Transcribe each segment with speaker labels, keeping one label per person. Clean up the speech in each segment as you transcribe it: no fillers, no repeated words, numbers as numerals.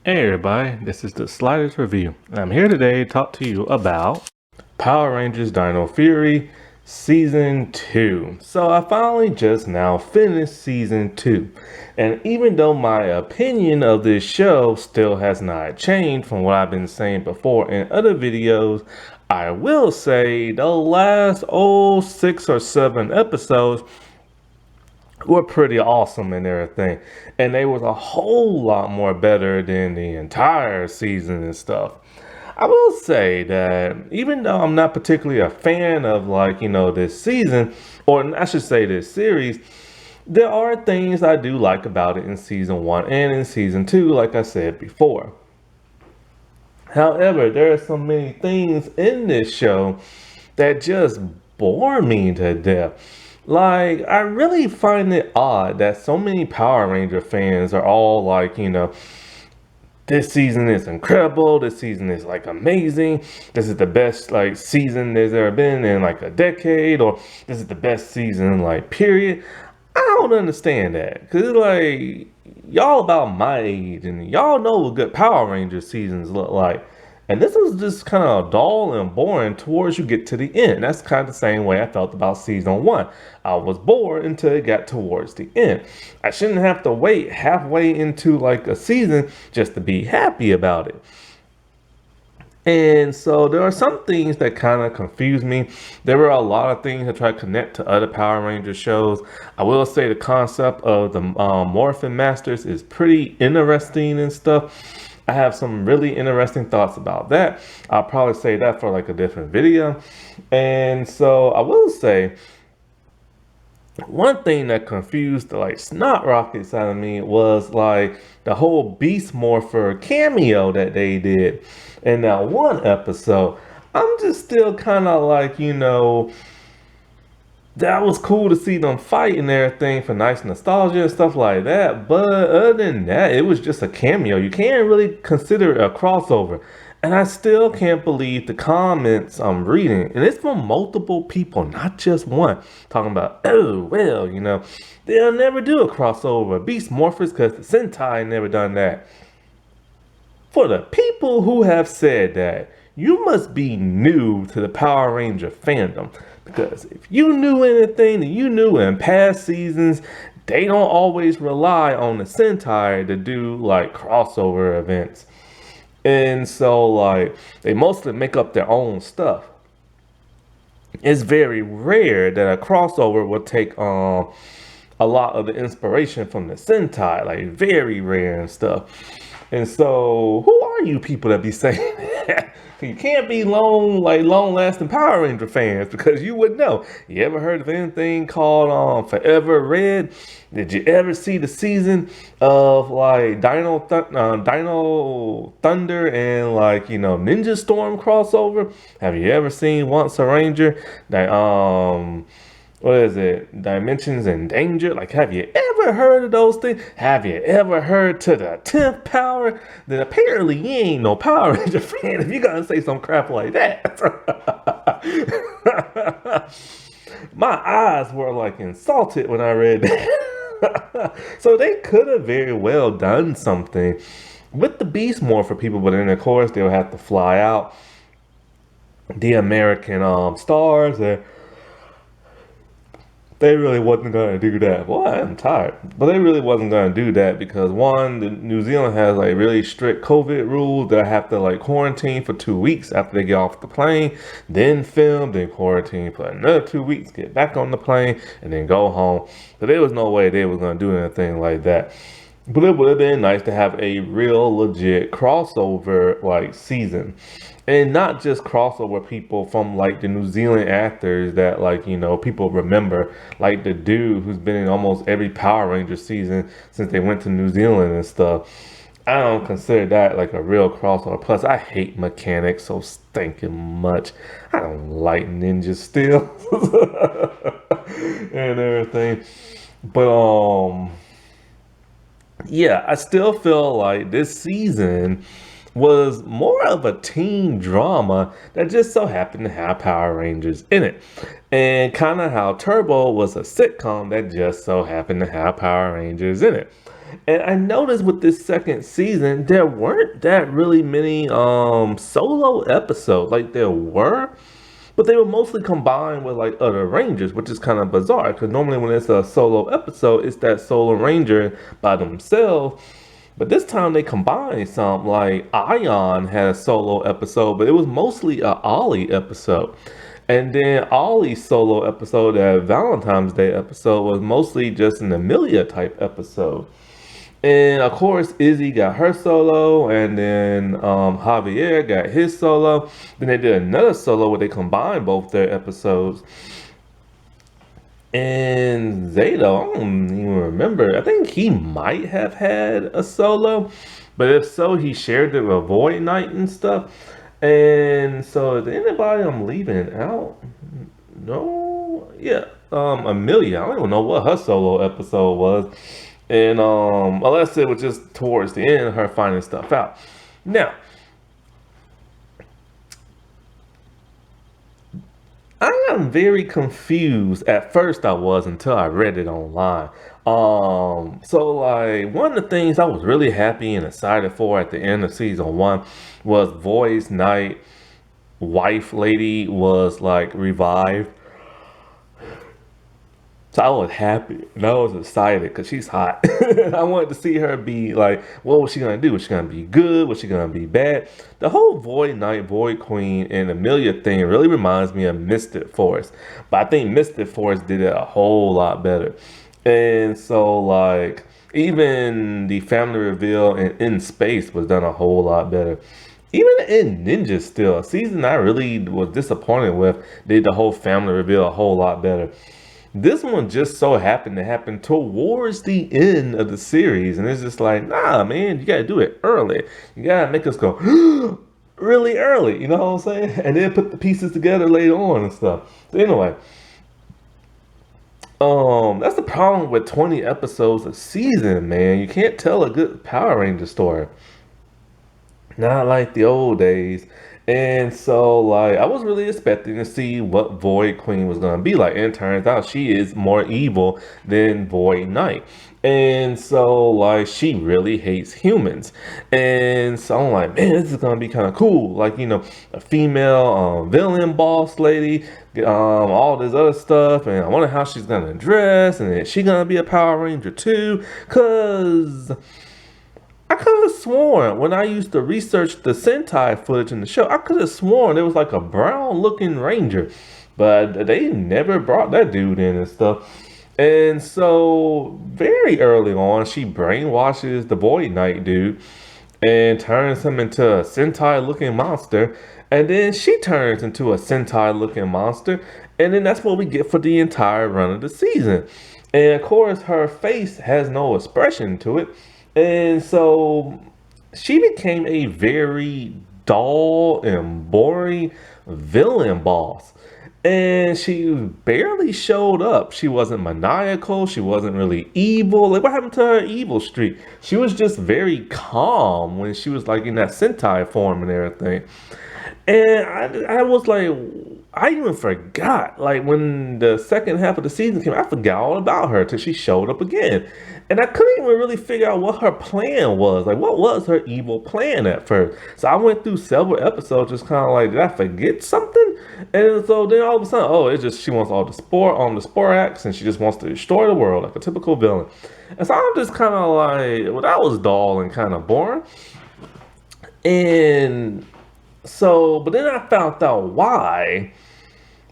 Speaker 1: Hey everybody, this is the Sliders Review, and I'm here today to talk to you about Power Rangers Dino Fury Season 2. So I finally just now finished Season 2, and even though my opinion of this show still has not changed from what I've been saying before in other videos, I will say the last 6 or 7 episodes were pretty awesome and everything. And they was a whole lot more better than the entire season and stuff. I will say that even though I'm not particularly a fan of this season, or I should say this series, there are things I do like about it in season 1 and in season 2, like I said before. However, there are so many things in this show that just bore me to death. Like, I really find it odd that so many Power Ranger fans are all this season is incredible, this season is like amazing, this is the best season there's ever been in like a decade, or this is the best season like period. I don't understand that, because like y'all about my age and y'all know what good Power Ranger seasons look like. And this was just kind of dull and boring towards you get to the end. That's kind of the same way I felt about season 1. I was bored until it got towards the end. I shouldn't have to wait halfway into like a season just to be happy about it. And so there are some things that kind of confuse me. There were a lot of things that try to connect to other Power Ranger shows. I will say the concept of the Morphin Masters is pretty interesting and stuff. I have some really interesting thoughts about that. I'll probably say that for like a different video. And so I will say one thing that confused the like snot rockets out of me was like the whole Beast Morpher cameo that they did in that one episode. I'm just still kind of that was cool to see them fight and everything for nice nostalgia and stuff like that. But other than that, it was just a cameo. You can't really consider it a crossover. And I still can't believe the comments I'm reading. And it's from multiple people, not just one. Talking about, oh, well, they'll never do a crossover. Beast Morphers, because the Sentai never done that. For the people who have said that, you must be new to the Power Ranger fandom. Because if you knew anything that you knew in past seasons, they don't always rely on the Sentai to do like crossover events. And so like they mostly make up their own stuff. It's very rare that a crossover will take a lot of the inspiration from the Sentai, like very rare and stuff. And so, who are you people that be saying that? You can't be long-lasting Power Ranger fans, because you would know. You ever heard of anything called Forever Red? Did you ever see the season of like Dino Thunder and Ninja Storm crossover? Have you ever seen Once a Ranger? That what is it? Dimensions in Danger? Like, have you ever heard of those things? Have you ever heard to the 10th power? Then apparently you ain't no Power Ranger fan if you're gonna say some crap like that. My eyes were like insulted when I read that. So they could have very well done something with the Beast more for people, but then of course they'll have to fly out the American stars. They really wasn't going to do that. Well, I'm tired. But they really wasn't going to do that because one, New Zealand has like really strict COVID rules that I have to like quarantine for 2 weeks after they get off the plane, then film, then quarantine for another 2 weeks, get back on the plane, and then go home. So there was no way they was going to do anything like that. But it would have been nice to have a real legit crossover like season. And not just crossover people from like the New Zealand actors that people remember, like the dude who's been in almost every Power Ranger season since they went to New Zealand and stuff. I don't consider that like a real crossover. Plus, I hate mechanics so stinking much. I don't like ninja steel and everything. But yeah, I still feel like this season was more of a teen drama that just so happened to have Power Rangers in it. And kind of how Turbo was a sitcom that just so happened to have Power Rangers in it. And I noticed with this second season, there weren't that really many solo episodes. Like there were, but they were mostly combined with like other Rangers, which is kind of bizarre because normally when it's a solo episode, it's that solo Ranger by themselves. But this time they combined some. Like Ion had a solo episode, but it was mostly a Ollie episode. And then Ollie's solo episode, that Valentine's Day episode, was mostly just an Amelia type episode. And of course, Izzy got her solo, and then Javier got his solo. Then they did another solo where they combined both their episodes. And Zato, I don't even remember. I think he might have had a solo, but if so, he shared it with Void Knight and stuff. And so, is there anybody I'm leaving out? No, yeah, Amelia. I don't even know what her solo episode was, and unless it was just towards the end, her finding stuff out. Now, I am very confused. At first I was until I read it online. So like one of the things I was really happy and excited for at the end of season one was Voice Knight wife lady was like revived. So I was happy and I was excited because she's hot. I wanted to see her be like, what was she gonna do? Was she gonna be good? Was she gonna be bad? The whole Void Knight, Void Queen, and Amelia thing really reminds me of Mystic Force. But I think Mystic Force did it a whole lot better. And so like even the family reveal in space was done a whole lot better. Even in Ninja Still, a season I really was disappointed with, did the whole family reveal a whole lot better. This one just so happened to happen towards the end of the series, and it's just like, nah, man, you gotta do it early. You gotta make us go really early, you know what I'm saying? And then put the pieces together later on and stuff. So anyway, that's the problem with 20 episodes a season, man. You can't tell a good Power Ranger story. Not like the old days. And so, like, I was really expecting to see what Void Queen was going to be like. And it turns out she is more evil than Void Knight. And so, like, she really hates humans. And so I'm like, man, this is going to be kind of cool. Like, you know, a female villain boss lady, all this other stuff. And I wonder how she's going to dress. And is she going to be a Power Ranger too? Because I could have sworn when I used to research the Sentai footage in the show, I could have sworn it was like a brown looking ranger, but they never brought that dude in and stuff. And so very early on, she brainwashes the Void Knight dude and turns him into a Sentai looking monster. And then she turns into a Sentai looking monster. And then that's what we get for the entire run of the season. And of course, her face has no expression to it. And so she became a very dull and boring villain boss. And she barely showed up. She wasn't maniacal. She wasn't really evil. Like, what happened to her evil streak? She was just very calm when she was like in that Sentai form and everything. And I was like, I even forgot. Like when the second half of the season came, I forgot all about her till she showed up again. And I couldn't even really figure out what her plan was. Like, what was her evil plan at first? So I went through several episodes just kind of like, did I forget something? And so then all of a sudden, oh, it's just she wants all the spore on the Sporax and she just wants to destroy the world like a typical villain. And so I'm just kind of like, well, that was dull and kind of boring. And so, but then I found out why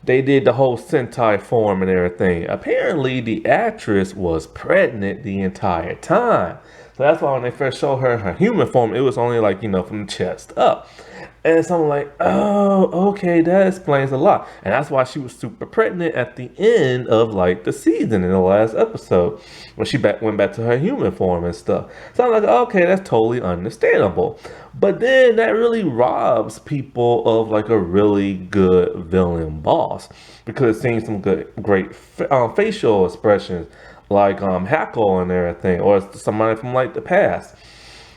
Speaker 1: they did the whole Sentai form and everything. Apparently, the actress was pregnant the entire time. So that's why when they first showed her human form, it was only like, you know, from the chest up. And so I'm like, oh, okay, that explains a lot. And that's why she was super pregnant at the end of like the season in the last episode when she went back to her human form and stuff. So I'm like, okay, that's totally understandable. But then that really robs people of like a really good villain boss because it seems some great facial expressions like Hackle and everything, or somebody from like the past.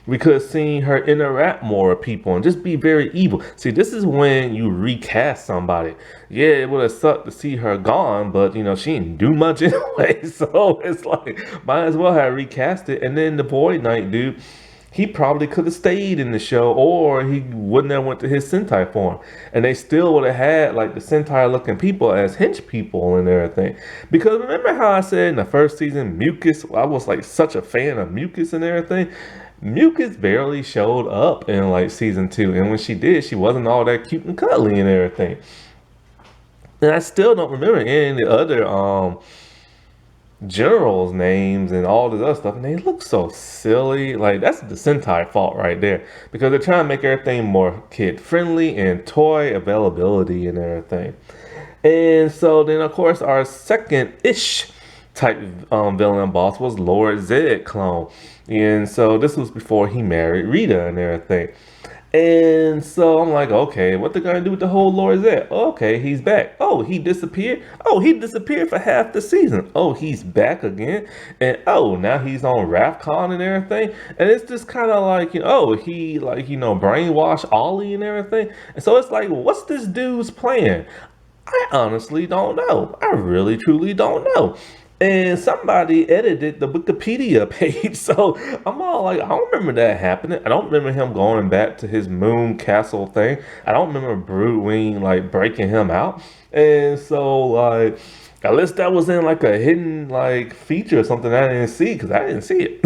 Speaker 1: We could have seen her interact more with people and just be very evil. See, this is when you recast somebody. Yeah, it would have sucked to see her gone, but she didn't do much anyway. So it's like, might as well have recast it. And then the Boy Knight dude, he probably could have stayed in the show, or he wouldn't have went to his Sentai form, and they still would have had like the Sentai looking people as hench people and everything. Because remember how I said in the first season, Mucus, I was like such a fan of Mucus and everything. Mucus barely showed up in like season 2, and when she did, she wasn't all that cute and cuddly and everything. And I still don't remember any of the other generals' names and all this other stuff, and they look so silly. Like, that's the Sentai fault right there, because they're trying to make everything more kid friendly and toy availability and everything. And so then, of course, our second ish type villain boss was Lord Zed clone, and so this was before he married Rita and everything. And so I'm like, okay, what they gonna do with the whole Lord Zed? Okay, he's back. Oh, he disappeared. Oh, he disappeared for half the season. Oh, he's back again. And oh, now he's on RAFCON and everything. And it's just kind of like, oh, he like, brainwashed Ollie and everything. And so it's like, what's this dude's plan? I honestly don't know. I really, truly don't know. And somebody edited the Wikipedia page, so I'm all like, I don't remember that happening. I don't remember him going back to his moon castle thing. I don't remember Broodwing like breaking him out. And so like, unless that was in like a hidden like feature or something I didn't see, because I didn't see it.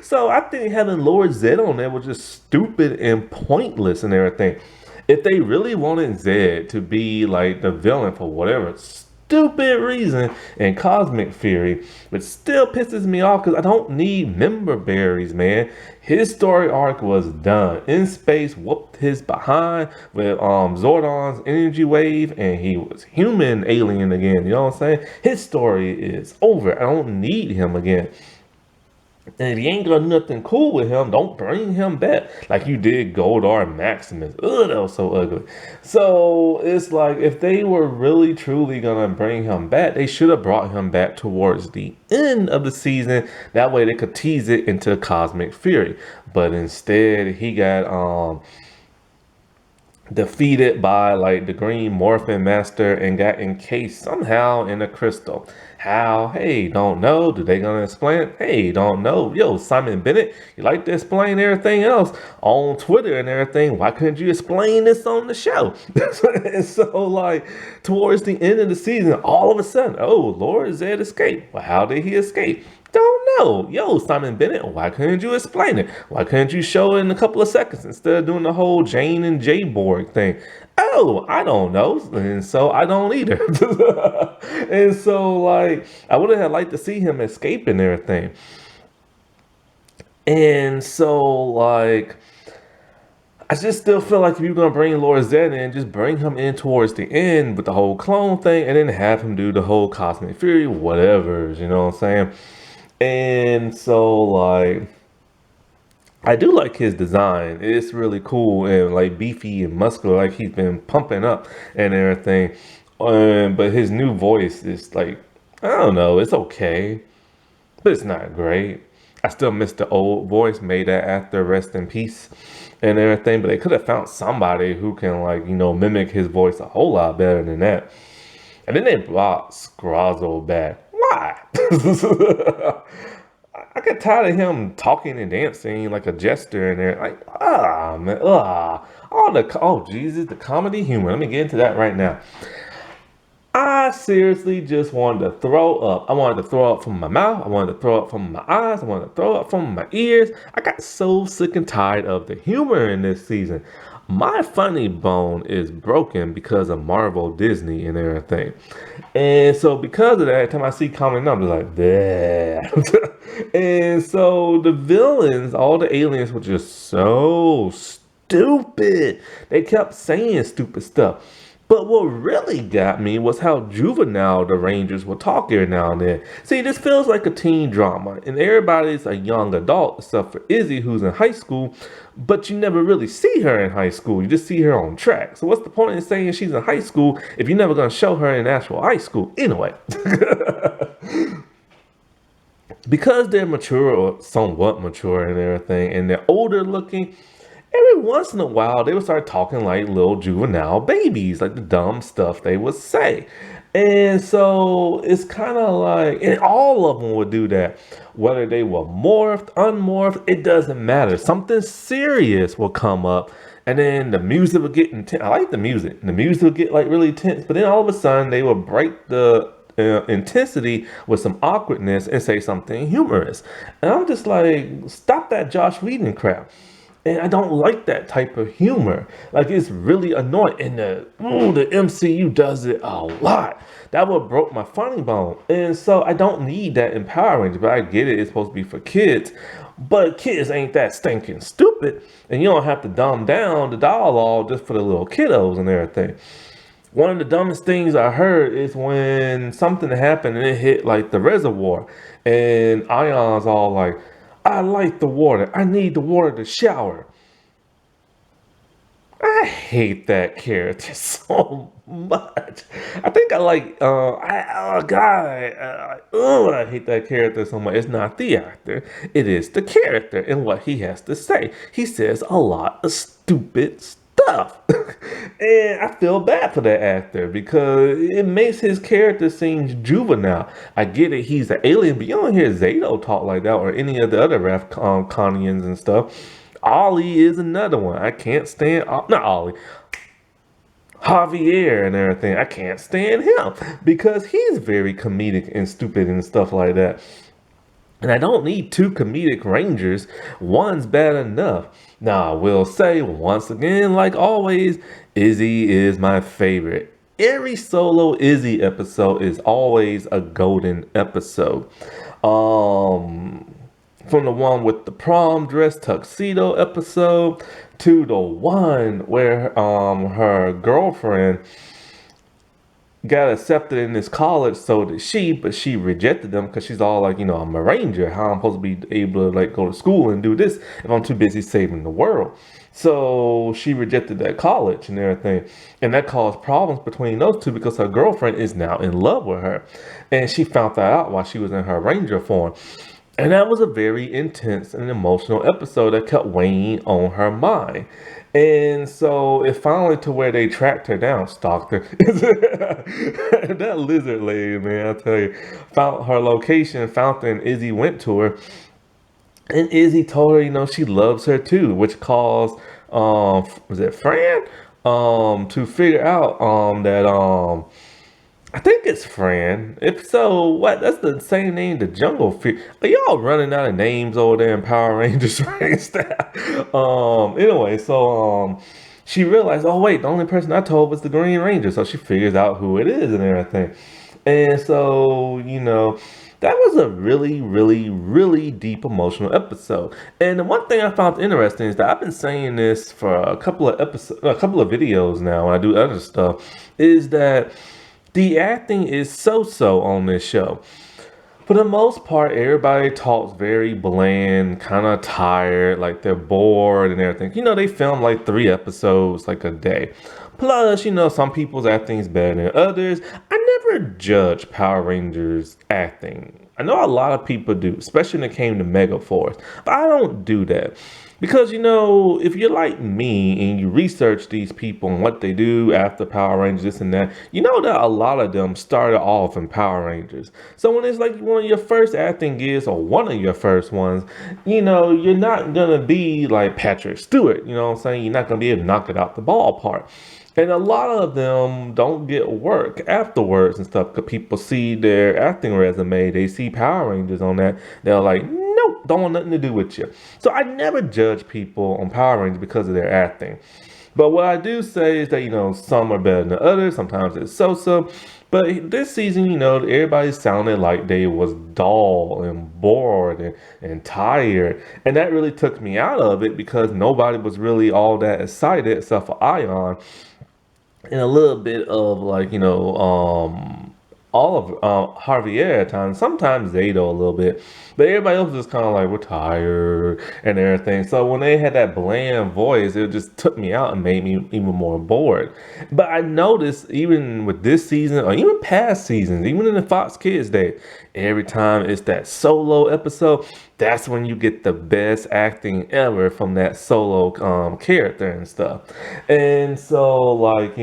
Speaker 1: So I think having Lord Zed on there was just stupid and pointless and everything. If they really wanted Zed to be like the villain for whatever stupid reason in Cosmic Fury, which still pisses me off because I don't need member berries, man. His story arc was done. In Space whooped his behind with Zordon's energy wave, and he was human alien again. You know what I'm saying? His story is over. I don't need him again. And if you ain't got nothing cool with him, don't bring him back like you did Goldar Maximus. Ugh, that was so ugly. So it's like, if they were really truly gonna bring him back, they should have brought him back towards the end of the season. That way they could tease it into Cosmic Fury. But instead, he got defeated by like the Green Morphin Master and got encased somehow in a crystal. How? Hey, don't know. Do they gonna explain it? Hey, don't know. Yo, Simon Bennett, you like to explain everything else on Twitter and everything. Why couldn't you explain this on the show? And so like towards the end of the season, all of a sudden, oh, Lord Zed escaped. Well, how did he escape? Don't know. Yo, Simon Bennett, why couldn't you explain it? Why couldn't you show it in a couple of seconds instead of doing the whole Jane and Jay Borg thing? Oh, I don't know. And so I don't either. And so, like, I would have liked to see him escape and everything. And so, like, I just still feel like if you're going to bring Lord Zed in, just bring him in towards the end with the whole clone thing, and then have him do the whole Cosmic Fury, whatever, you know what I'm saying? And so, like, I do like his design. It's really cool and like beefy and muscular, like he's been pumping up and everything. But his new voice is like, I don't know, it's okay, but it's not great. I still miss the old voice, made that after Rest in Peace and everything. But they could have found somebody who can like, mimic his voice a whole lot better than that. And then they brought Scrazzo back. Why? I get tired of him talking and dancing like a jester in there. Like, man, oh Jesus, the comedy humor. Let me get into that right now. I seriously just wanted to throw up. I wanted to throw up from my mouth. I wanted to throw up from my eyes. I wanted to throw up from my ears. I got so sick and tired of the humor in this season. My funny bone is broken because of Marvel, Disney, and everything. And so because of that, every time I see common numbers, like, bleh. And so the villains, all the aliens were just so stupid. They kept saying stupid stuff. But what really got me was how juvenile the Rangers will talk here now and then. See, this feels like a teen drama, and everybody's a young adult except for Izzy, who's in high school, but you never really see her in high school. You just see her on track. So what's the point in saying she's in high school if you're never going to show her in actual high school? Anyway. because they're mature or somewhat mature and everything, and they're older looking, every once in a while they would start talking like little juvenile babies, like the dumb stuff they would say. And so it's kind of like, and all of them would do that. Whether they were morphed, unmorphed, it doesn't matter. Something serious will come up, and then the music would get intense. I like the music. The music would get like really tense, but then all of a sudden they would break the intensity with some awkwardness and say something humorous. And I'm just like, stop that Josh Whedon crap. And I don't like that type of humor. Like, it's really annoying. And the MCU does it a lot. That would broke my funny bone. And so I don't need that in Power Rangers. But I get it. It's supposed to be for kids. But kids ain't that stinking stupid. And you don't have to dumb down the dialogue just for the little kiddos and everything. One of the dumbest things I heard is when something happened and it hit like the reservoir. And Ion's all like, I like the water. I need the water to shower. I hate that character so much. I think I like, oh God, I hate that character so much. It's not the actor, it is the character and what he has to say. He says a lot of stupid stuff. And I feel bad for that actor because it makes his character seem juvenile. I get it, he's an alien, but you don't hear Zato talk like that or any of the other Connians and stuff. Ollie is another one. I can't stand, not Ollie, Javier and everything. I can't stand him because he's very comedic and stupid and stuff like that. And I don't need two comedic rangers. One's bad enough. Now, I will say, once again, like always, Izzy is my favorite. Every solo Izzy episode is always a golden episode. From the one with the prom dress tuxedo episode to the one where her girlfriend got accepted in this college, so did she, but she rejected them because she's all like, I'm a ranger. How I'm supposed to be able to like go to school and do this if I'm too busy saving the world? So she rejected that college and everything. And that caused problems between those two because her girlfriend is now in love with her. And she found that out while she was in her ranger form. And that was a very intense and emotional episode that kept weighing on her mind. And so it finally to where they tracked her down, stalked her. That lizard lady, man, I tell you, found her location, found her, and Izzy went to her. And Izzy told her, she loves her too, which caused, was it Fran? To figure out, that, I think it's Fran. If so, what? That's the same name, the Jungle Fear. Are y'all running out of names over there in Power Rangers right now? Anyway, so she realized, oh wait, the only person I told was the Green Ranger. So she figures out who it is and everything. And so, that was a really, really, really deep emotional episode. And the one thing I found interesting is that I've been saying this for a couple of videos now when I do other stuff, is that the acting is so-so on this show. For the most part, everybody talks very bland, kind of tired, like they're bored and everything. They film like 3 episodes like a day. Plus, some people's acting is better than others. I never judge Power Rangers acting. I know a lot of people do, especially when it came to Megaforce. But I don't do that. Because, if you're like me and you research these people and what they do after Power Rangers, this and that, you know that a lot of them started off in Power Rangers. So when it's like one of your first acting gigs or one of your first ones, you're not going to be like Patrick Stewart. You know what I'm saying? You're not going to be able to knock it out the ballpark. And a lot of them don't get work afterwards and stuff because people see their acting resume. They see Power Rangers on that. They're like, nope, don't want nothing to do with you. So I never judge people on Power Rangers because of their acting. But what I do say is that, some are better than others. Sometimes it's so-so. But this season, everybody sounded like they was dull and bored and tired. And that really took me out of it because nobody was really all that excited except for Ion. And a little bit of like, all of Javier at times, sometimes Zato a little bit, but everybody else was kind of like, we're tired and everything. So when they had that bland voice, it just took me out and made me even more bored. But I noticed even with this season or even past seasons, even in the Fox Kids day, every time it's that solo episode, that's when you get the best acting ever from that solo character and stuff. And so like,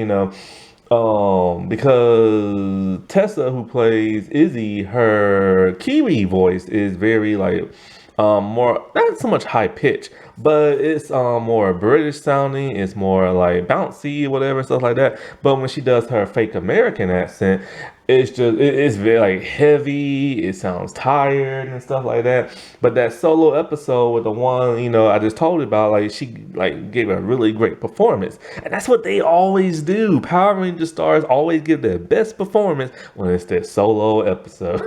Speaker 1: because Tessa, who plays Izzy, her Kiwi voice is very like more not so much high pitch, but it's more British sounding. It's more like bouncy, whatever stuff like that. But when she does her fake American accent, it's very like heavy. It sounds tired and stuff like that. But that solo episode with the one I just told you about, like she like gave a really great performance, and that's what they always do. Power Ranger stars always give their best performance when it's their solo episode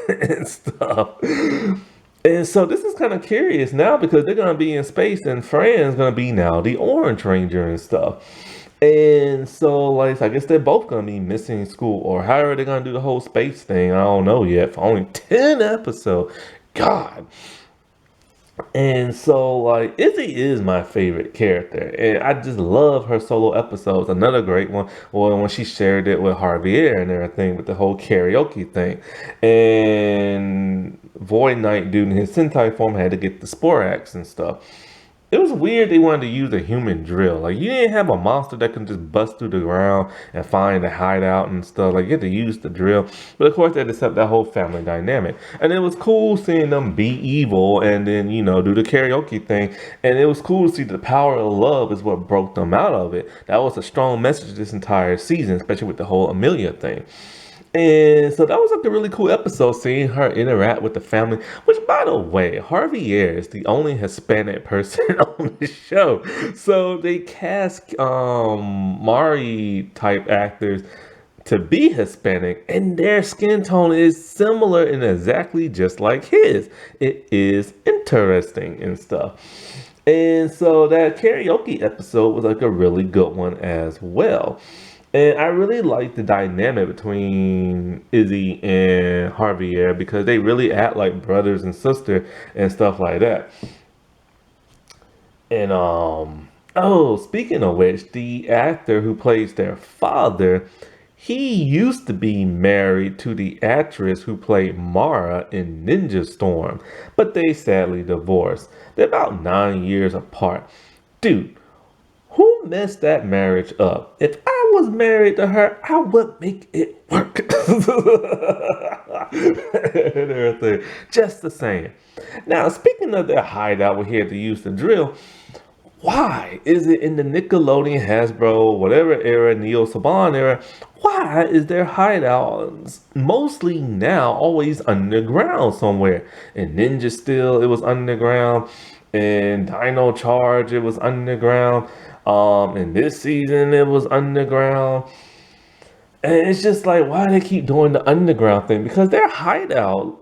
Speaker 1: and stuff. And so this is kind of curious now because they're gonna be in space and Fran's gonna be now the Orange Ranger and stuff. And so like I guess they're both gonna be missing school or however they're gonna do the whole space thing. I don't know yet for only 10 episodes. God. And so, like, Izzy is my favorite character, and I just love her solo episodes. Another great one, well, when she shared it with Javier and everything, with the whole karaoke thing, and Void Knight, dude, in his Sentai form, had to get the Sporax and stuff. It was weird they wanted to use a human drill. Like, you didn't have a monster that can just bust through the ground and find a hideout and stuff. Like, you had to use the drill. But of course, they had to set that whole family dynamic. And it was cool seeing them be evil and then, do the karaoke thing. And it was cool to see the power of love is what broke them out of it. That was a strong message this entire season, especially with the whole Amelia thing. And so that was like a really cool episode, seeing her interact with the family. Which, by the way, Javier is the only Hispanic person on the show. So they cast Mari type actors to be Hispanic, and their skin tone is similar and exactly just like his. It is interesting and stuff. And so that karaoke episode was like a really good one as well. And I really like the dynamic between Izzy and Javier because they really act like brothers and sister and stuff like that. And oh, speaking of which, the actor who plays their father, he used to be married to the actress who played Mara in Ninja Storm, but they sadly divorced. They're about 9 years apart. Dude, who messed that marriage up? If I was married to her, I would make it work. And everything. Just the same. Now, speaking of their hideout, we're here to use the drill. Why is it in the Nickelodeon, Hasbro, whatever era, Neo Saban era, why is their hideouts mostly now always underground somewhere? In Ninja Steel, it was underground. In Dino Charge, it was underground. In this season, it was underground. And it's just like, why do they keep doing the underground thing? Because their hideout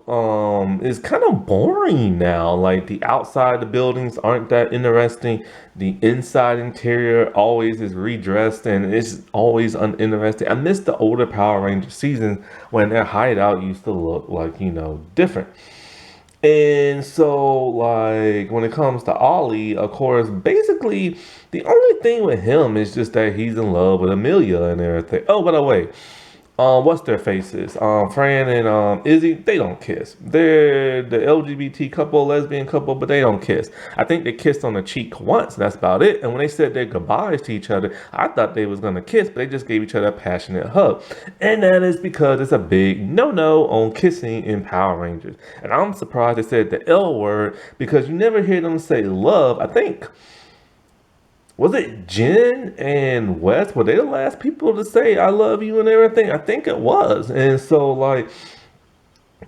Speaker 1: is kind of boring now. Like the outside the buildings aren't that interesting. The inside interior always is redressed and it's always uninteresting. I miss the older Power Ranger seasons when their hideout used to look like, different. And so, like, when it comes to Ollie, of course, basically, the only thing with him is just that he's in love with Amelia and everything. Oh, by the way, what's their faces? Fran and Izzy, they don't kiss. They're the LGBT couple, lesbian couple, but they don't kiss. I think they kissed on the cheek once, and that's about it. And when they said their goodbyes to each other, I thought they was gonna kiss, but they just gave each other a passionate hug. And that is because it's a big no-no on kissing in Power Rangers. And I'm surprised they said the L word because you never hear them say love. I think, was it Jen and Wes? Were they the last people to say I love you and everything? I think it was. And so, like,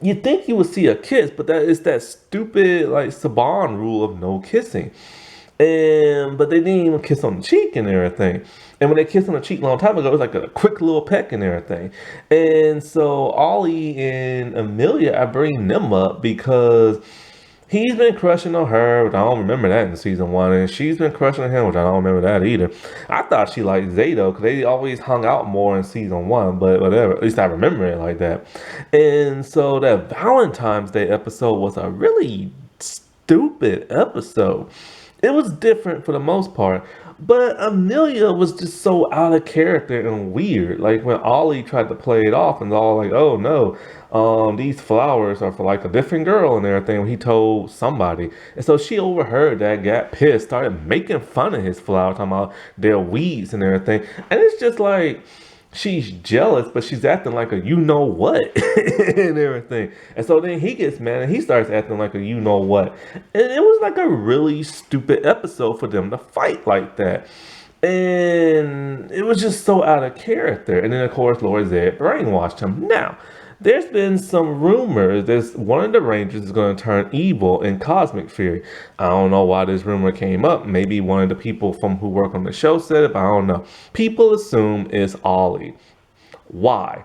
Speaker 1: you think you would see a kiss, but that is that stupid, like, Saban rule of no kissing. But they didn't even kiss on the cheek and everything. And when they kissed on the cheek a long time ago, it was like a quick little peck and everything. And so Ollie and Amelia, I bring them up because He's been crushing on her, which I don't remember that in season one, and she's been crushing on him, which I don't remember that either. I thought she liked Zato because they always hung out more in season one, but whatever. At least I remember it like that. And so that Valentine's Day episode was a really stupid episode. It was different for the most part, but Amelia was just so out of character and weird. Like when Ollie tried to play it off and all like, "Oh no, these flowers are for like a different girl and everything." When he told somebody, and so she overheard that, got pissed, started making fun of his flowers, talking about their weeds and everything. And it's just like she's jealous, but she's acting like a you know what and everything. And so then he gets mad and he starts acting like a you know what. And it was like a really stupid episode for them to fight like that. And it was just so out of character. And then of course Lord Zed brainwashed him. Now, there's been some rumors that one of the Rangers is going to turn evil in Cosmic Fury. I don't know why this rumor came up. Maybe one of the people from who work on the show said it, but I don't know. People assume it's Ollie. Why?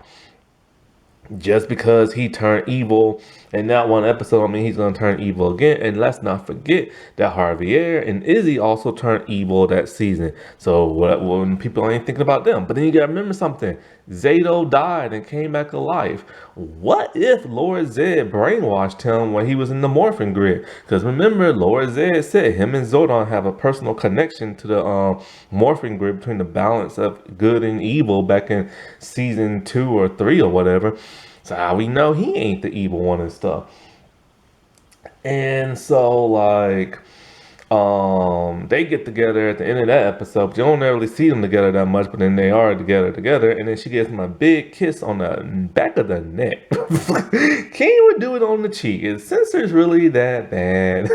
Speaker 1: Just because he turned evil in that one episode, I mean, he's going to turn evil again. And let's not forget that Javier and Izzy also turned evil that season. So when people ain't thinking about them. But then you got to remember something. Zato died and came back alive. What if Lord Zed brainwashed him when he was in the morphin grid? Because remember, Lord Zed said him and Zordon have a personal connection to the morphin grid between the balance of good and evil back in season 2 or 3 or whatever. So how we know he ain't the evil one and stuff. And so like they get together at the end of that episode, but you don't really see them together that much, but then they are together, and then she gives him a big kiss on the back of the neck. Can't even do it on the cheek. Is censor's really that bad?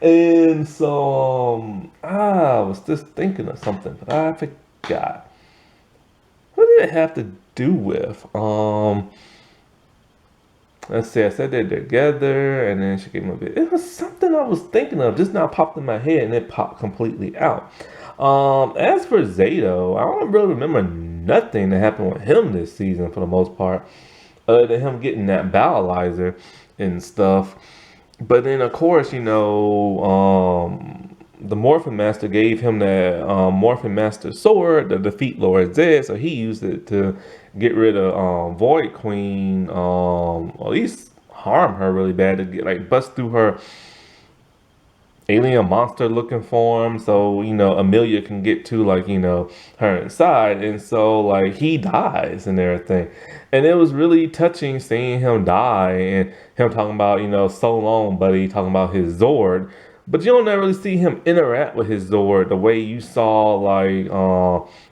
Speaker 1: And so I was just thinking of something, but I forgot. What did it have to do with? Let's see, I said they're together, and then she gave me a bit. It was something I was thinking of, just now popped in my head, and it popped completely out. As for Zato, I don't really remember nothing that happened with him this season for the most part, other than him getting that Bowlizer and stuff. But then, of course, you know, the Morphin Master gave him that Morphin Master sword to defeat Lord Zed, so he used it to get rid of Void Queen, or at least harm her really bad, to get like bust through her alien monster looking form, so you know Amelia can get to like you know her inside, and so like he dies and everything. And it was really touching seeing him die and him talking about, you know, so long, buddy, talking about his Zord. But you don't ever really see him interact with his Zord the way you saw like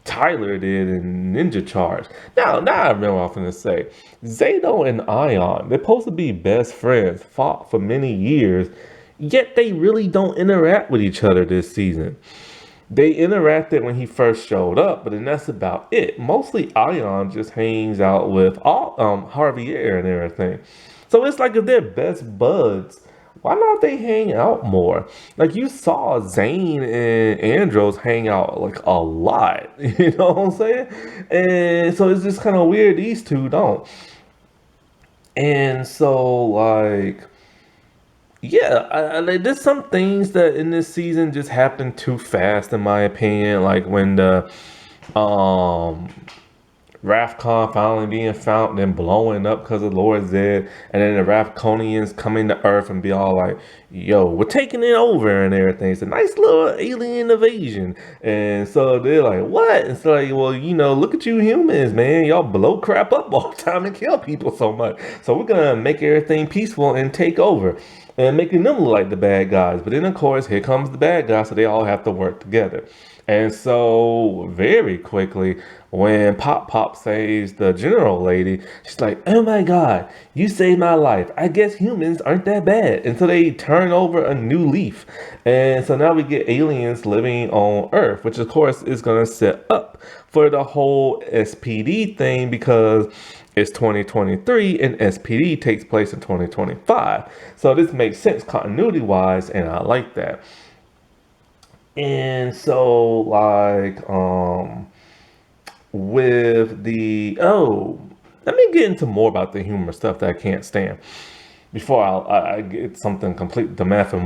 Speaker 1: Tyler did in Ninja Charge. Now I remember what I was gonna say. Zato and Ion, they're supposed to be best friends, fought for many years, yet they really don't interact with each other this season. They interacted when he first showed up, but then that's about it. Mostly Ion just hangs out with all Javier and everything. So it's like if they're best buds, why not they hang out more? Like you saw Zane and Andros hang out like a lot. You know what I'm saying? And so it's just kind of weird these two don't. And so like yeah, like, there's some things that in this season just happened too fast, in my opinion. Like when the um Rafcon finally being found, then blowing up because of Lord Zed, and then the Rafconians coming to Earth and be all like, "Yo, we're taking it over" and everything. It's a nice little alien invasion, and so they're like, "What?" It's like, well, you know, look at you humans, man. Y'all blow crap up all the time and kill people so much. So we're gonna make everything peaceful and take over, and making them look like the bad guys. But then, of course, here comes the bad guys, so they all have to work together. And so, very quickly, when Pop Pop saves the general lady, she's like, "Oh my God, you saved my life. I guess humans aren't that bad." And so they turn over a new leaf. And so now we get aliens living on Earth, which of course is going to set up for the whole SPD thing because it's 2023 and SPD takes place in 2025. So this makes sense continuity wise, and I like that. And so like with the let me get into more about the humor stuff that I can't stand. before I get something complete, the math of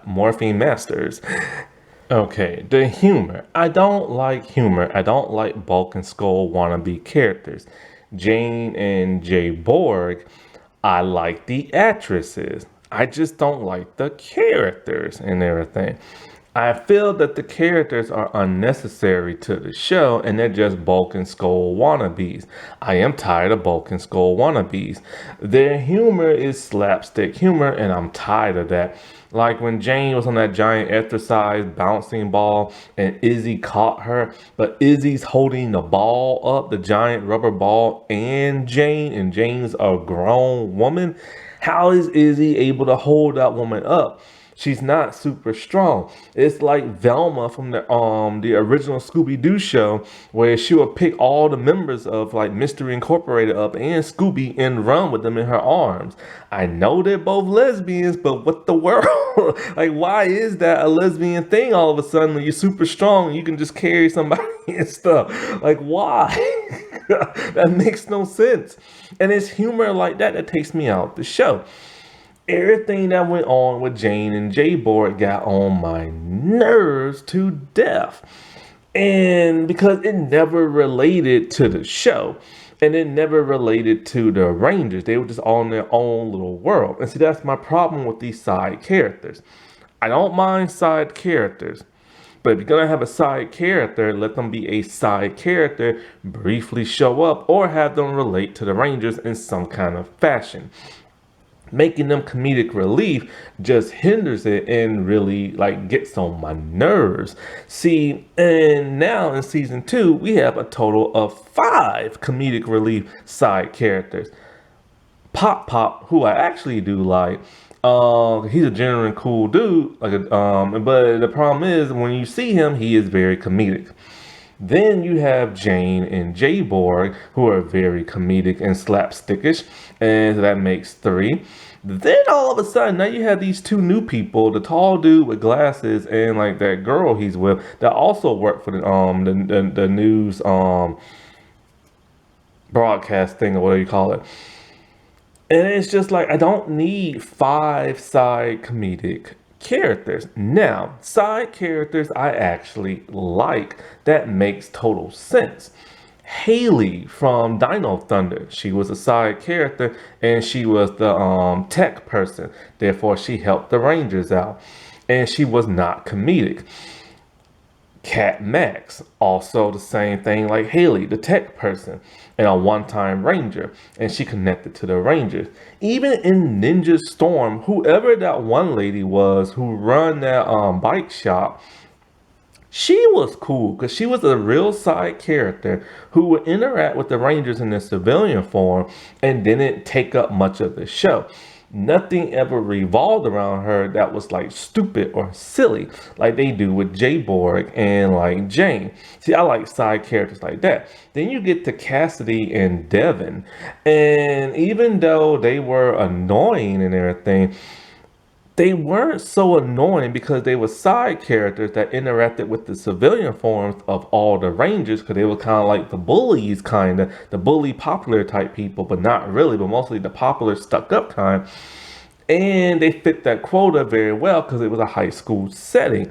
Speaker 1: Morphine Masters. Okay, the humor. I don't like humor. I don't like Bulk and Skull wannabe characters. Jane and Jay Borg, I like the actresses. I just don't like the characters and everything. I feel that the characters are unnecessary to the show and they're just Bulk and Skull wannabes. I am tired of Bulk and Skull wannabes. Their humor is slapstick humor and I'm tired of that. Like when Jane was on that giant exercise bouncing ball and Izzy caught her, but Izzy's holding the ball up, the giant rubber ball, and Jane's a grown woman. How is Izzy able to hold that woman up? She's not super strong. It's like Velma from the original Scooby Doo show, where she would pick all the members of like Mystery Incorporated up and Scooby and run with them in her arms. I know they're both lesbians, but what the world? Like, why is that a lesbian thing all of a sudden when you're super strong and you can just carry somebody and stuff? Like, why? That makes no sense. And it's humor like that that takes me out the show. Everything that went on with Jane and Jay Board got on my nerves to death. And because it never related to the show. And it never related to the Rangers. They were just on their own little world. And see, that's my problem with these side characters. I don't mind side characters. But if you're going to have a side character, let them be a side character, briefly show up, or have them relate to the Rangers in some kind of fashion. Making them comedic relief just hinders it and really like gets on my nerves. See, and now in season 2, we have a total of 5 comedic relief side characters. Pop, who I actually do like. He's a genuine cool dude. But the problem is when you see him, he is very comedic. Then you have Jane and Jay Borg, who are very comedic and slapstickish, and so that makes 3. Then all of a sudden, now you have these 2 new people, the tall dude with glasses and like that girl he's with, that also work for the news broadcast thing or whatever you call it. And it's just like, I don't need 5 side comedic characters. Now, side characters I actually like. That makes total sense. Haley from Dino Thunder. She was a side character and she was the tech person. Therefore, she helped the Rangers out. And she was not comedic. Cat Max, also the same thing like Haley, the tech person, and a one-time Ranger, and she connected to the Rangers. Even in Ninja Storm, whoever that one lady was who run that bike shop, she was cool because she was a real side character who would interact with the Rangers in their civilian form and didn't take up much of the show. Nothing ever revolved around her that was like stupid or silly like they do with Jay Borg and like Jane. See, I like side characters like that. Then you get to Cassidy and Devin, and even though they were annoying and everything, they weren't so annoying because they were side characters that interacted with the civilian forms of all the Rangers, because they were kind of like the bullies, the bully popular type people, but not really, but mostly the popular stuck up kind. And they fit that quota very well because it was a high school setting.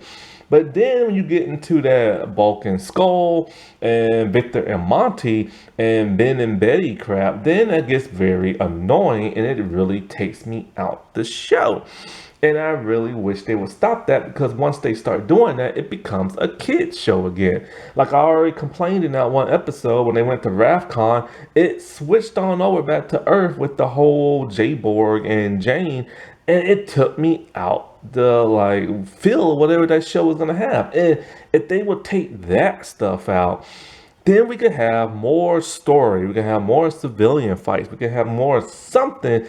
Speaker 1: But then when you get into that Bulk and Skull and Victor and Monty and Ben and Betty crap, then it gets very annoying and it really takes me out the show. And I really wish they would stop that, because once they start doing that, it becomes a kid's show again. Like I already complained in that one episode when they went to RAFCON, it switched on over back to Earth with the whole Jay Borg and Jane, and it took me out the like feel of whatever that show was gonna have. And if they would take that stuff out, then we could have more story, we could have more civilian fights, we could have more something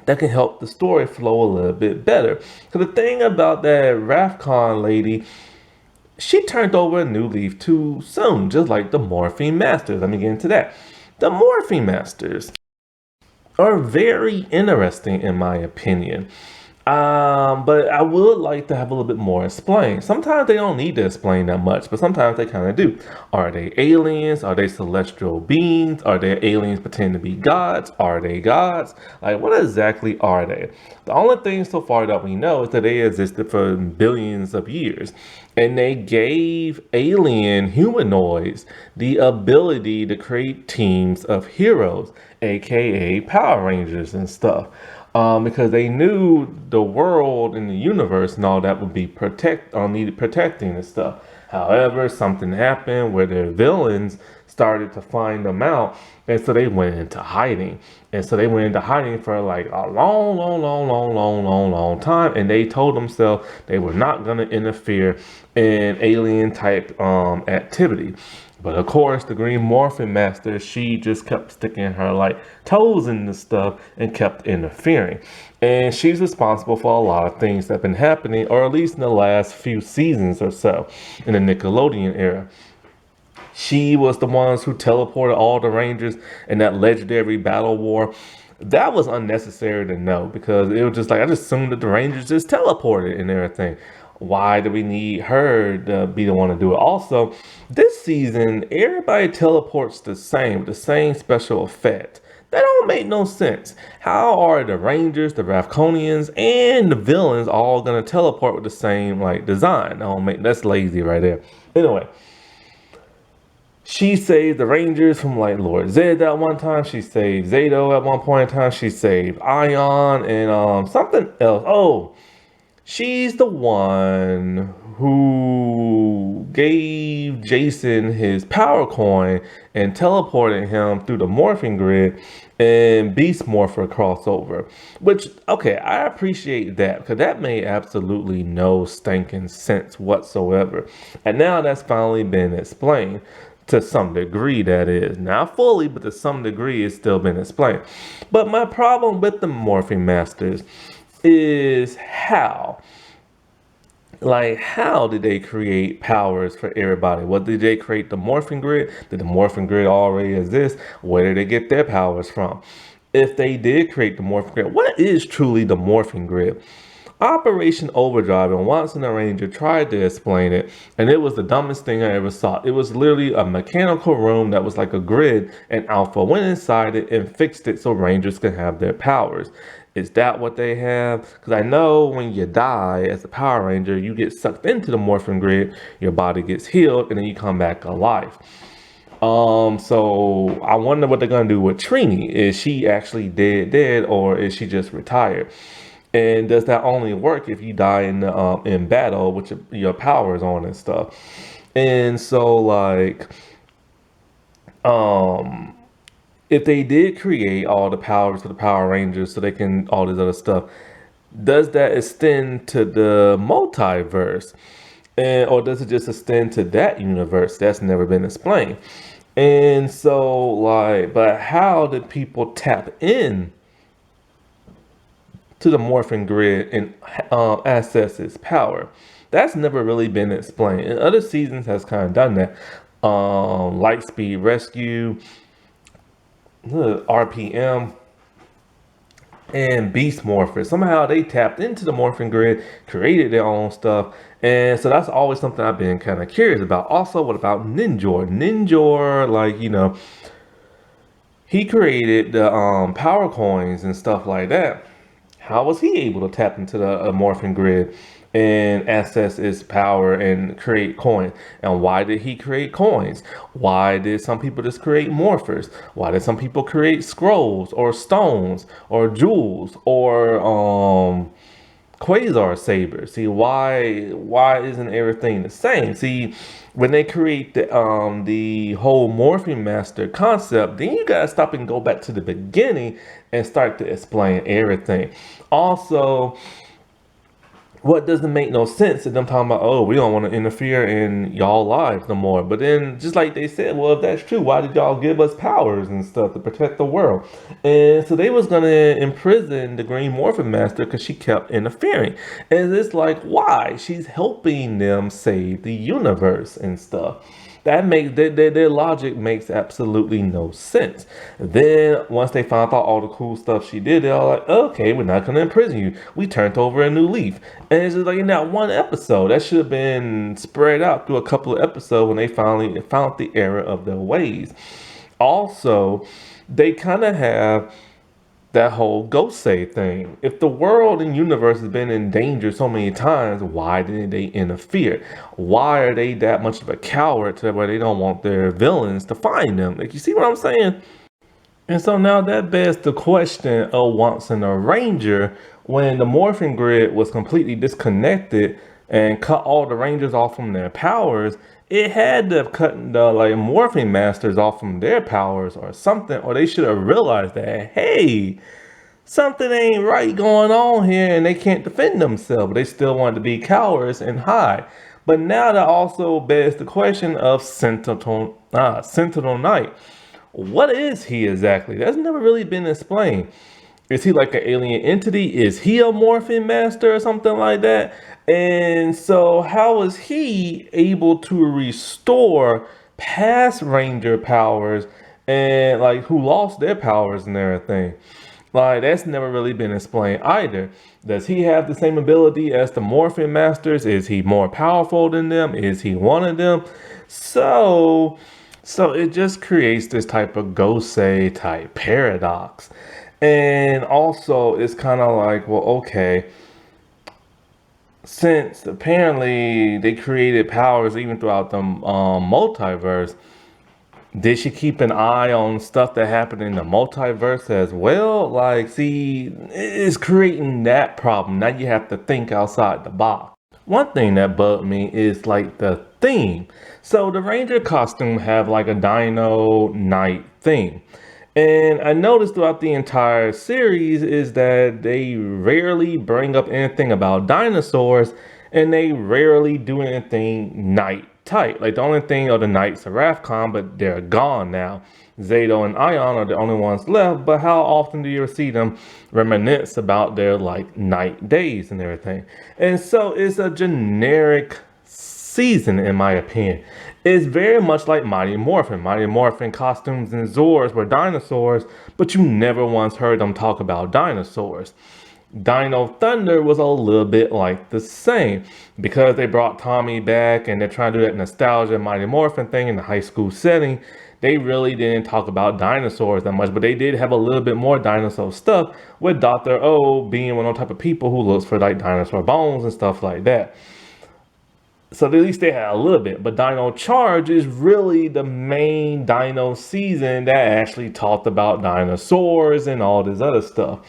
Speaker 1: that can help the story flow a little bit better. So the thing about that RAFCON lady, she turned over a new leaf too soon, just like the Morphine Masters. Let me get into that. The Morphine Masters are very interesting in my opinion. But I would like to have a little bit more explained. Sometimes they don't need to explain that much, but sometimes they kind of do. Are they aliens? Are they celestial beings? Are they aliens pretending to be gods? Are they gods? Like, what exactly are they? The only thing so far that we know is that they existed for billions of years. And they gave alien humanoids the ability to create teams of heroes, aka Power Rangers and stuff, because they knew the world and the universe and all that would be needed protecting and stuff. However, something happened where their villains started to find them out, and so they went into hiding. And so they went into hiding for like a long time, and they told themselves they were not going to interfere in alien type activity. But of course, the Green Morphin Master, she just kept sticking her like toes in the stuff and kept interfering. And she's responsible for a lot of things that have been happening, or at least in the last few seasons or so, in the Nickelodeon era. She was the ones who teleported all the Rangers in that legendary battle war. That was unnecessary to know because it was just like I just assumed that the Rangers just teleported and everything. Why do we need her to be the one to do it? Also, this season, everybody teleports the same special effect. That don't make no sense. How are the Rangers, the Ravconians, and the villains all gonna teleport with the same like design? That's lazy right there. Anyway, she saved the Rangers from like Lord Zed at one time. She saved Zato at one point in time. She saved Ion and something else. Oh, she's the one who gave Jason his power coin and teleported him through the morphing grid and Beast Morpher crossover. Which, okay, I appreciate that because that made absolutely no stinking sense whatsoever. And now that's finally been explained. To some degree, that is. Not fully, but to some degree, it's still been explained. But my problem with the Morphing Masters is how. Like, how did they create powers for everybody? What did they create the morphing grid? Did the morphing grid already exist? Where did they get their powers from? If they did create the morphing grid, what is truly the morphing grid? Operation Overdrive and Watson the Ranger tried to explain it, and it was the dumbest thing I ever saw. It was literally a mechanical room that was like a grid, and Alpha went inside it and fixed it so Rangers could have their powers. Is that what they have? Because I know when you die as a Power Ranger, you get sucked into the morphing grid, your body gets healed, and then you come back alive. So I wonder what they're gonna do with Trini. Is she actually dead, or is she just retired? And does that only work if you die in battle with your powers on and stuff? And so like, if they did create all the powers for the Power Rangers so they can all this other stuff, does that extend to the multiverse? Or does it just extend to that universe? That's never been explained. And so like, but how did people tap in to the morphing grid and access its power? That's never really been explained. And other seasons has kind of done that. Lightspeed Rescue, RPM, and Beast Morpher. Somehow they tapped into the morphing grid, created their own stuff. And so that's always something I've been kind of curious about. Also, what about Ninjor? Ninjor, like, you know, he created the power coins and stuff like that. How was he able to tap into the morphing grid and access its power and create coins? And why did he create coins? Why did some people just create morphers? Why did some people create scrolls or stones or jewels or quasar sabers? See, why isn't everything the same? See, when they create the whole morphing master concept, then you gotta stop and go back to the beginning and start to explain everything. Also, what doesn't make no sense is them talking about, oh, we don't want to interfere in y'all lives no more. But then, just like they said, well, if that's true, why did y'all give us powers and stuff to protect the world? And so they was going to imprison the Green Morphin Master because she kept interfering. And it's like, why? She's helping them save the universe and stuff. That makes their logic makes absolutely no sense. Then once they found out all the cool stuff she did, they're all like, okay, we're not gonna imprison you. We turned over a new leaf. And it's just like in that one episode, that should have been spread out through a couple of episodes when they finally found the error of their ways. Also, they kind of have that whole ghost save thing. If the world and universe has been in danger so many times, why didn't they interfere? Why are they that much of a coward to where they don't want their villains to find them? Like, you see what I'm saying? And so now that begs the question of once in a Ranger, when the morphing grid was completely disconnected and cut all the Rangers off from their powers, it had to have cut the like morphing masters off from their powers or something, or they should have realized that, hey, something ain't right going on here and they can't defend themselves. They still wanted to be cowards and hide. But now that also begs the question of Sentinel Knight. What is he exactly? That's never really been explained. Is he like an alien entity? Is he a morphing master or something like that? And so how is he able to restore past Ranger powers and like who lost their powers and everything? Like that's never really been explained either. Does he have the same ability as the morphing masters? Is he more powerful than them? Is he one of them? So it just creates this type of Gosei type paradox. And also it's kind of like, well, okay, since apparently they created powers even throughout the multiverse, did she keep an eye on stuff that happened in the multiverse as well? Like, see, it's creating that problem. Now you have to think outside the box. One thing that bugged me is like the theme. So the Ranger costume have like a Dino Night theme. And I noticed throughout the entire series is that they rarely bring up anything about dinosaurs and they rarely do anything night type. Like the only thing are the Knights of Rathcon, but they're gone now. Zato and Ion are the only ones left, but how often do you see them reminisce about their like night days and everything? And so it's a generic season in my opinion. It's very much like Mighty Morphin. Mighty Morphin costumes and Zords were dinosaurs, but you never once heard them talk about dinosaurs. Dino Thunder was a little bit like the same because they brought Tommy back and they're trying to do that nostalgia Mighty Morphin thing in the high school setting. They really didn't talk about dinosaurs that much, but they did have a little bit more dinosaur stuff with Dr. O being one of the type of people who looks for like dinosaur bones and stuff like that. So at least they had a little bit, but Dino Charge is really the main Dino season that actually talked about dinosaurs and all this other stuff.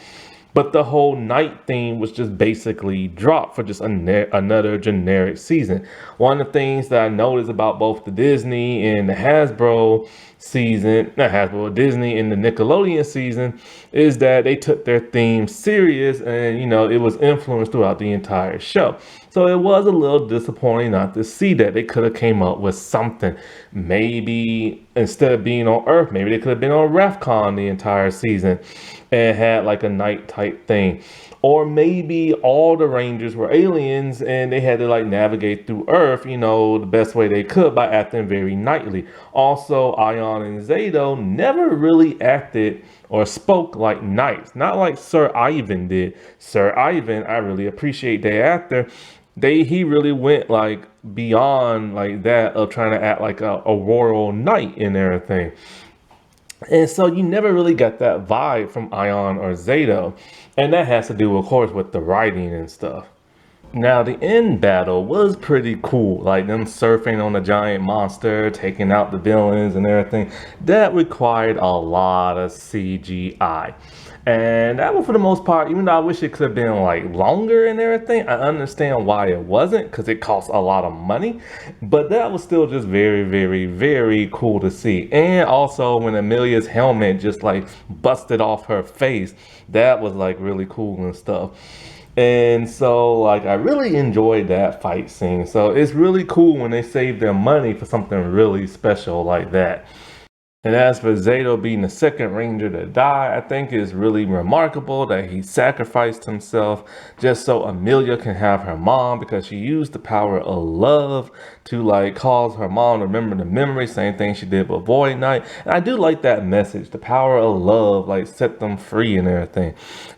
Speaker 1: But the whole night theme was just basically dropped for just another generic season. One of the things that I noticed about both the Disney and the Hasbro season, not Hasbro, Disney and the Nickelodeon season, is that they took their theme serious and, you know, it was influenced throughout the entire show. So it was a little disappointing not to see that. They could have came up with something. Maybe instead of being on Earth, maybe they could have been on Rathcon the entire season and had like a night type thing. Or maybe all the Rangers were aliens and they had to like navigate through Earth, you know, the best way they could by acting very nightly. Also, Ion and Zato never really acted or spoke like knights, not like Sir Ivan did. Sir Ivan, I really appreciate their actor. He really went like beyond like that of trying to act like a royal knight and everything. And so you never really got that vibe from Ion or Zato. And that has to do, of course, with the writing and stuff. Now, the end battle was pretty cool. Like them surfing on a giant monster, taking out the villains and everything. That required a lot of CGI. And that was for the most part, even though I wish it could have been like longer and everything, I understand why it wasn't because it cost a lot of money. But that was still just very, very, very cool to see. And also when Amelia's helmet just like busted off her face, that was like really cool and stuff. And so like I really enjoyed that fight scene. So it's really cool when they save their money for something really special like that. And as for Zato being the second ranger to die, I think it's really remarkable that he sacrificed himself just so Amelia can have her mom, because she used the power of love to like cause her mom to remember the memory, same thing she did with Void Knight. And I do like that message. The power of love like set them free and everything.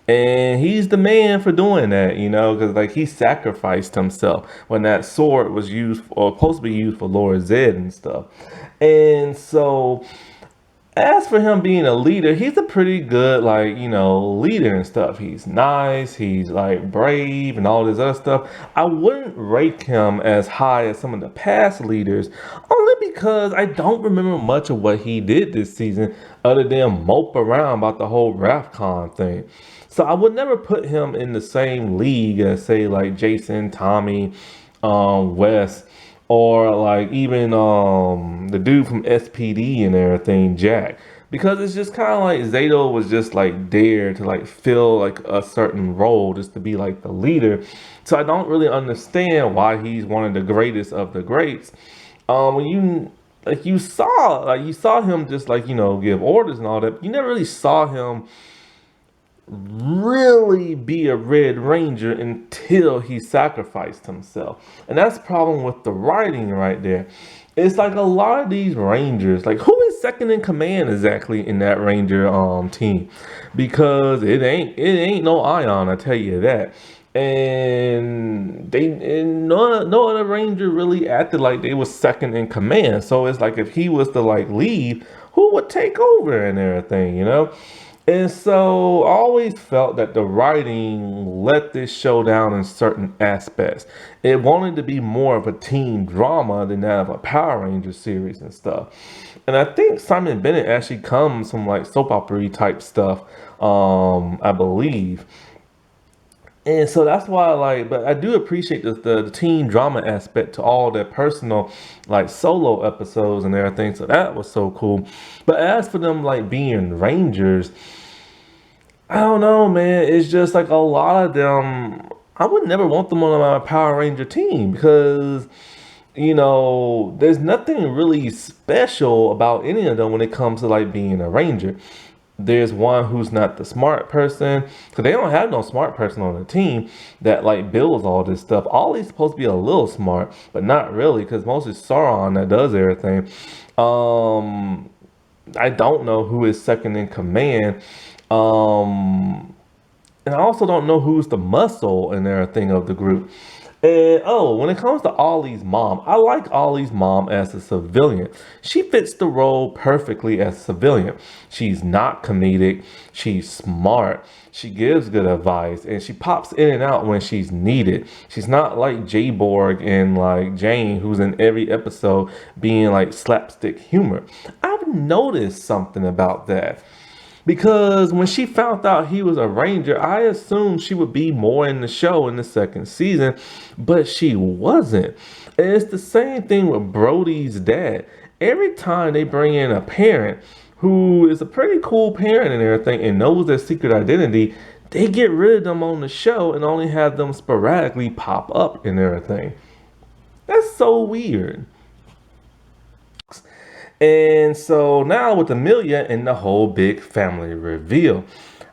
Speaker 1: And he's the man for doing that, because like he sacrificed himself when that sword was used or supposed to be used for Lord Zed and stuff. And so as for him being a leader, he's a pretty good, like, leader and stuff. He's nice, he's like brave and all this other stuff. I wouldn't rate him as high as some of the past leaders, only because I don't remember much of what he did this season other than mope around about the whole RAFCON thing. So I would never put him in the same league as, say, like Jason, Tommy, Wes, or like even the dude from SPD and everything, Jack, because it's just kind of like Zato was just like there to like fill like a certain role just to be like the leader. So I don't really understand why he's one of the greatest of the greats. When you saw him just like give orders and all that, you never really saw him really be a Red Ranger until he sacrificed himself. And that's the problem with the writing right there. It's like a lot of these Rangers, like who is second in command exactly in that Ranger team? Because it ain't no Ion, I tell you that. And no other Ranger really acted like they was second in command. So it's like if he was to like leave, who would take over and everything? And so I always felt that the writing let this show down in certain aspects. It wanted to be more of a teen drama than that of a Power Ranger series and stuff. And I think Simon Bennett actually comes from like soap opera type stuff, I believe. And so that's why but I do appreciate the teen drama aspect to all their personal like solo episodes and everything. So that was so cool. But as for them like being Rangers, I don't know, man. It's just like a lot of them. I would never want them on my Power Ranger team because, there's nothing really special about any of them when it comes to like being a Ranger. There's one who's not the smart person, because they don't have no smart person on the team that like builds all this stuff. Ollie's supposed to be a little smart, but not really, because mostly Sauron that does everything. I don't know who is second in command. And I also don't know who's the muscle and everything of the group. And when it comes to Ollie's mom, I like Ollie's mom as a civilian. She fits the role perfectly as a civilian. She's not comedic. She's smart. She gives good advice, and she pops in and out when she's needed. She's not like Jay Borg and like Jane, who's in every episode being like slapstick humor. I've noticed something about that. Because when she found out he was a Ranger, I assumed she would be more in the show in the second season, but she wasn't. And it's the same thing with Brody's dad. Every time they bring in a parent who is a pretty cool parent and everything and knows their secret identity, they get rid of them on the show and only have them sporadically pop up and everything. That's so weird. And so now with Amelia and the whole big family reveal,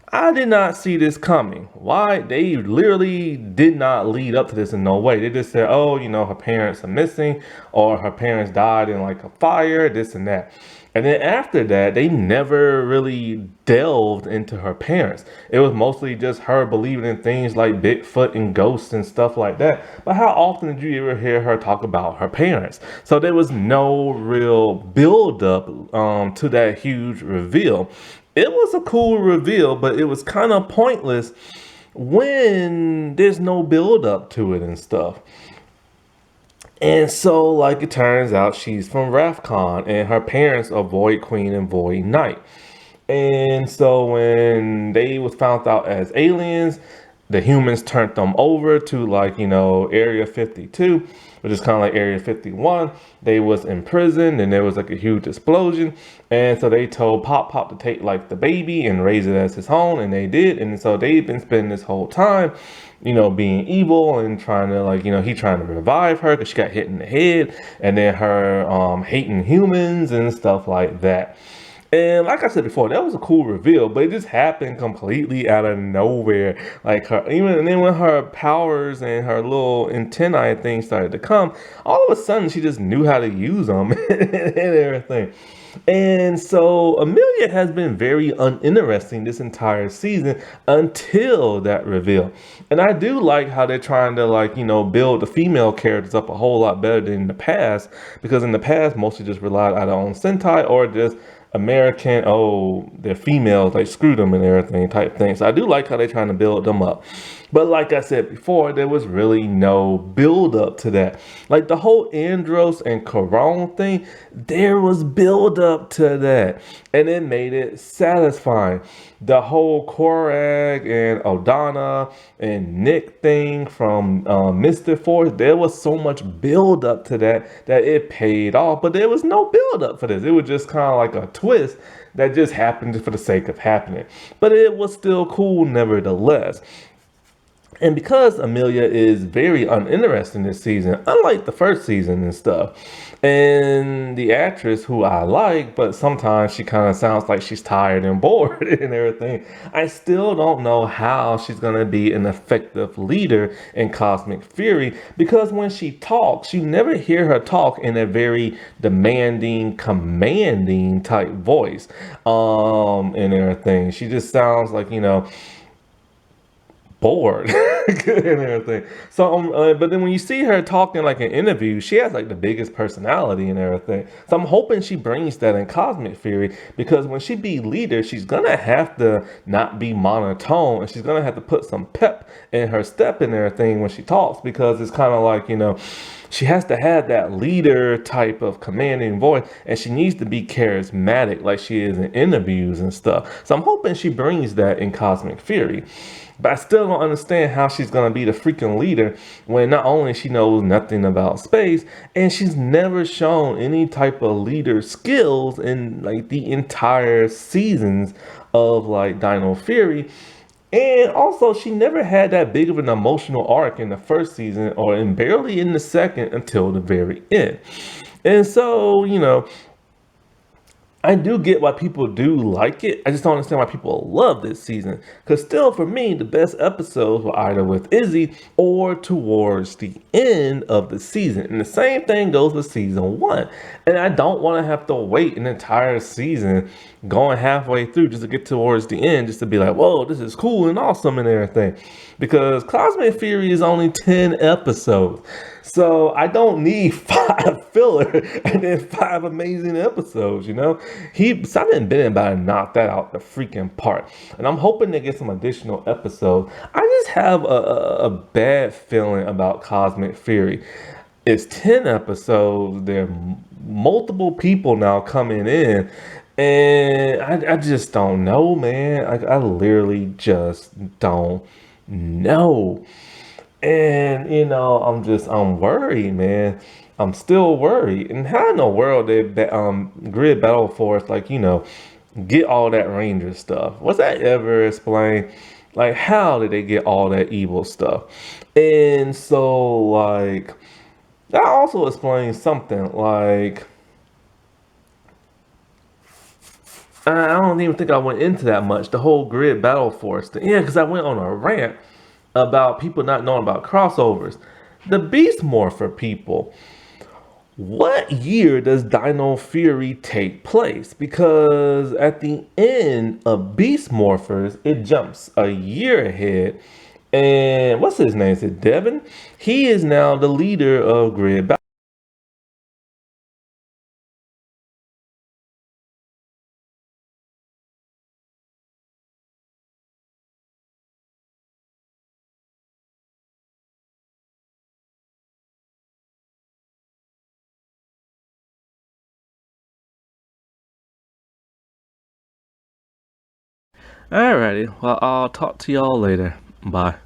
Speaker 1: I did not see this coming. Why? They literally did not lead up to this in no way. They just said, oh, her parents are missing, or her parents died in like a fire, this and that. And then after that, they never really delved into her parents. It was mostly just her believing in things like Bigfoot and ghosts and stuff like that. But how often did you ever hear her talk about her parents? So there was no real build up to that huge reveal. It was a cool reveal, but it was kind of pointless when there's no build up to it and stuff. And so, like, it turns out she's from RAFCON, and her parents are Void Queen and Void Knight. And so when they was found out as aliens, the humans turned them over to like, Area 52, which is kind of like Area 51. They was in prison and there was like a huge explosion. And so they told Pop to take like the baby and raise it as his own. And they did. And so they've been spending this whole time, being evil and trying to like, he trying to revive her because she got hit in the head. And then her hating humans and stuff like that. And like I said before, that was a cool reveal, but it just happened completely out of nowhere. Like her, even and then when her powers and her little antennae thing started to come, all of a sudden she just knew how to use them and everything. And so Amelia has been very uninteresting this entire season until that reveal. And I do like how they're trying to build the female characters up a whole lot better than in the past, because in the past mostly just relied either on Sentai or just American, oh, they're females, like screw them and everything type thing. So I do like how they're trying to build them up. But like I said before, there was really no build up to that. Like the whole Andros and Corone thing, there was build up to that. And it made it satisfying. The whole Korag and Odana and Nick thing from Mr. Force, there was so much build up to that it paid off. But there was no build up for this. It was just kind of like a twist that just happened for the sake of happening. But it was still cool nevertheless. And because Amelia is very uninteresting this season, unlike the first season and stuff, and the actress who I like, but sometimes she kind of sounds like she's tired and bored and everything, I still don't know how she's going to be an effective leader in Cosmic Fury, because when she talks, you never hear her talk in a very demanding, commanding type voice and everything. She just sounds like, bored and everything. So, but then when you see her talking like in interviews, she has like the biggest personality and everything. So I'm hoping she brings that in Cosmic Fury, because when she be leader, she's gonna have to not be monotone, and she's gonna have to put some pep in her step and everything when she talks, because it's kind of like, she has to have that leader type of commanding voice, and she needs to be charismatic like she is in interviews and stuff. So I'm hoping she brings that in Cosmic Fury. But I still don't understand how she's going to be the freaking leader when not only she knows nothing about space, and she's never shown any type of leader skills in like the entire seasons of like Dino Fury. And also, she never had that big of an emotional arc in the first season, or in barely in the second until the very end. And so, I do get why people do like it. I just don't understand why people love this season. Because still, for me, the best episodes were either with Izzy or towards the end of the season. And the same thing goes with season one. And I don't want to have to wait an entire season going halfway through just to get towards the end, just to be like, whoa, this is cool and awesome and everything. Because Cosmic Fury is only 10 episodes. So I don't need 5 filler and then 5 amazing episodes, Simon Bennett about to knock that out the freaking park. And I'm hoping they get some additional episodes. I just have a bad feeling about Cosmic Fury. It's 10 episodes. There are multiple people now coming in. And I just don't know, man. I literally just don't know. And I'm worried, man. I'm still worried. And how in the world did Grid Battle Force get all that Ranger stuff? Was that ever explained? Like, how did they get all that evil stuff? And so that also explains something like, I don't even think I went into that much. The whole Grid Battle Force thing. Yeah, because I went on a rant about people not knowing about crossovers. The Beast Morpher people. What year does Dino Fury take place? Because at the end of Beast Morphers, it jumps a year ahead. And what's his name? Is it Devin? He is now the leader of Grid Battle. Alrighty, well, I'll talk to y'all later. Bye.